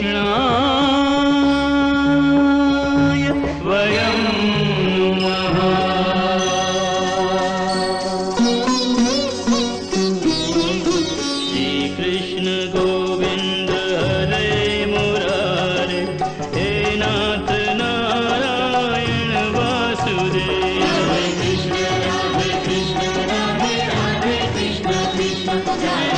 कृष्णाय वयं नमः। श्री कृष्ण गोविंद हरे मुरारे, हे नाथ Narayan Vasudev. Hare Krishna, Hare Krishna, Hare Krishna, Krishna Krishna, Hare